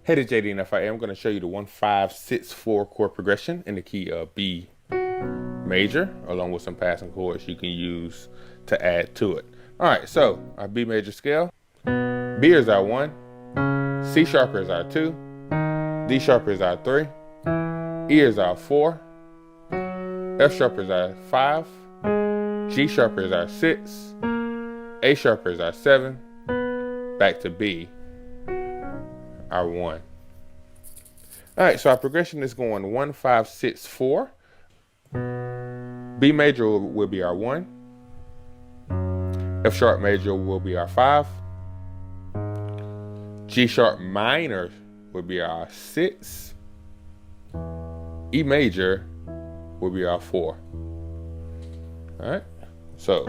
Hey, this is JD and FIA. I'm going to show you the 1-5-6-4 chord progression in the key of B major, along with some passing chords you can use to add to it. All right, so our B major scale. B is our 1, C sharp is our 2, D sharp is our 3, E is our 4, F sharp is our 5, G sharp is our 6, A sharp is our 7, back to B, our 1. All right, so our progression is going 1-5-6-4. B major will be our 1. F sharp major will be our 5. G sharp minor will be our 6. E major will be our 4. All right, so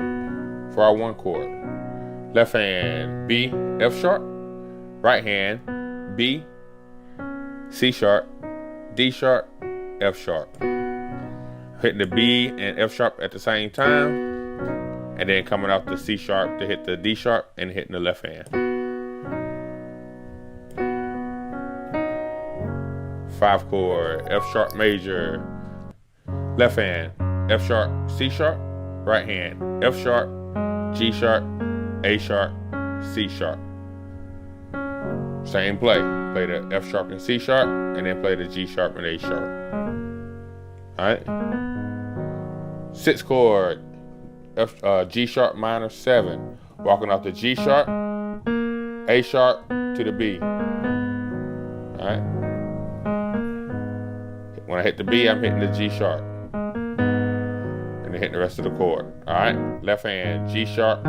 for our 1 chord, left hand B, F sharp, right hand B, C sharp, D sharp, F sharp. Hitting the B and F sharp at the same time, and then coming off the C sharp to hit the D sharp and hitting the left hand. 5 chord, F sharp major, left hand, F sharp, C sharp, right hand, F sharp, G sharp, A sharp, C sharp. Same play. Play the F sharp and C sharp, and then play the G sharp and A sharp. All right. 6 chord, G sharp minor 7. Walking off the G sharp, A sharp to the B. All right. When I hit the B, I'm hitting the G sharp, and then hitting the rest of the chord. All right. Left hand G sharp,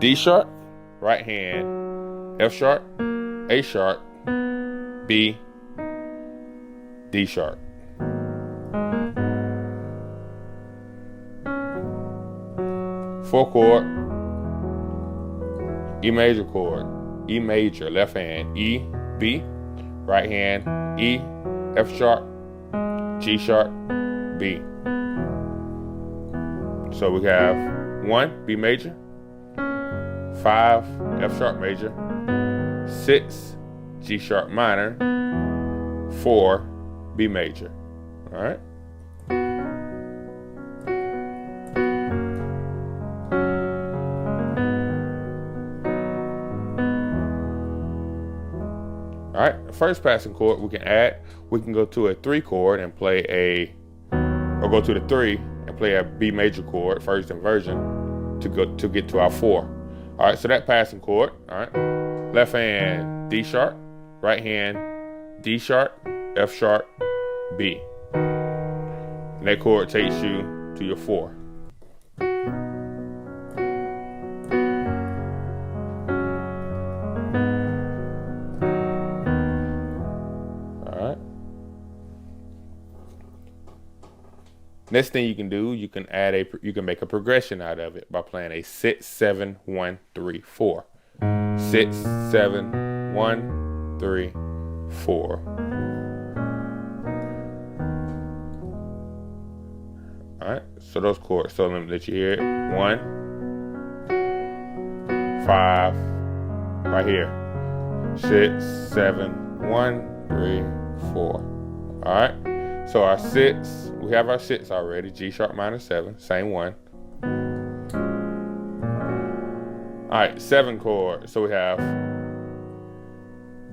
D sharp. Right hand F sharp, A sharp, B, D sharp. Four chord, E major chord, E major, left hand E, B, right hand E, F sharp, G sharp, B. So we have 1, B major, 5, F sharp major, 6, G sharp minor, 4, B major. All right. All right, first passing chord we can add, we can go to a 3 chord and play or go to the 3 and play a B major chord, first inversion, to get to our 4. All right, so that passing chord, all right, left hand D sharp, right hand D sharp, F sharp, B. And that chord takes you to your 4. Next thing you can do, you can make a progression out of it by playing a 6-7-1-3-4. 6-7-1-3-4. All right, so those chords. So let me let you hear it. 1, 5, right here. 6, 7, 1, 3, 4. All right. So our 6, we have our 6 already. G sharp minor 7, same one. All right, 7 chord. So we have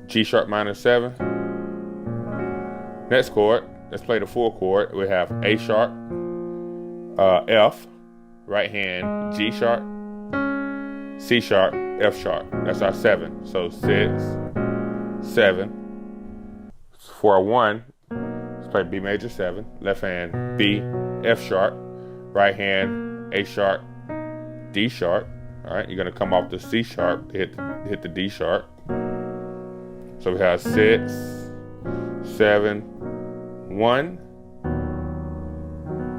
G sharp minor 7. Next chord, let's play the 4 chord. We have A sharp, F, right hand G sharp, C sharp, F sharp. That's our 7. So 6, 7. For our 1. Play B major 7, left hand B, F sharp, right hand A sharp, D sharp. All right, you're gonna come off the C sharp to hit the D sharp. So we have 6, 7, 1,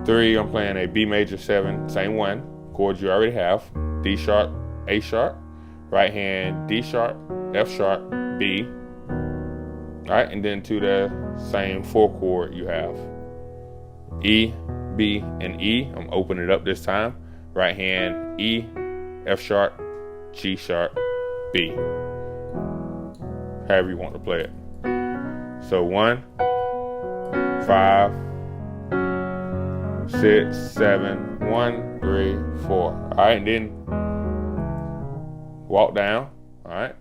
3. I'm playing a B major 7, same one, chords you already have. D sharp, A sharp, right hand D sharp, F sharp, B. All right, and then to the same 4 chord you have E, B, and E. I'm opening it up this time. Right hand E, F sharp, G sharp, B. However you want to play it. So 1, 5, 6, 7, 1, 3, 4. All right, and then walk down. All right.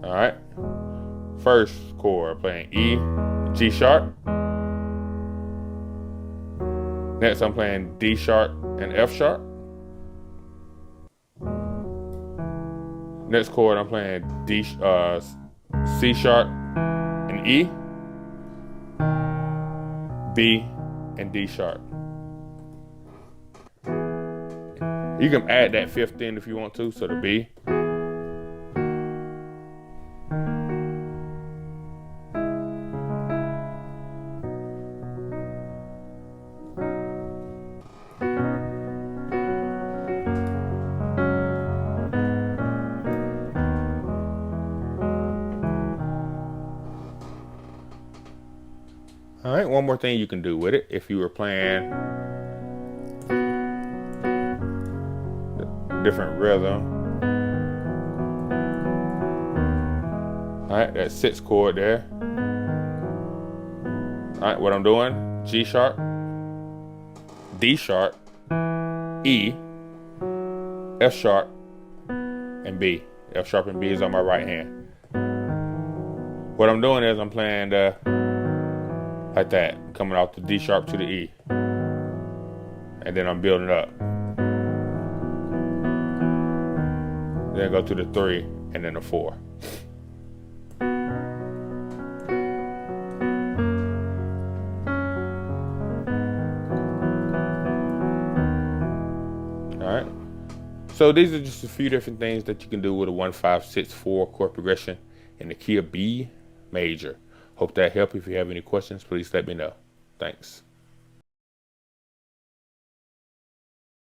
All right. First chord, playing E, G sharp. Next, I'm playing D sharp and F sharp. Next chord, I'm playing C sharp and E, B, and D sharp. You can add that fifth in if you want to, so the B. All right, one more thing you can do with it. If you were playing different rhythm. All right, that sixth chord there. All right, what I'm doing, G sharp, D sharp, E, F sharp, and B. F sharp and B is on my right hand. What I'm doing is I'm playing like that, coming off the D sharp to the E. And then I'm building up. Then go to the 3 and then the 4. Alright. So these are just a few different things that you can do with a 1-5-6-4 chord progression in the key of B major. Hope that helped. If you have any questions, please let me know. Thanks.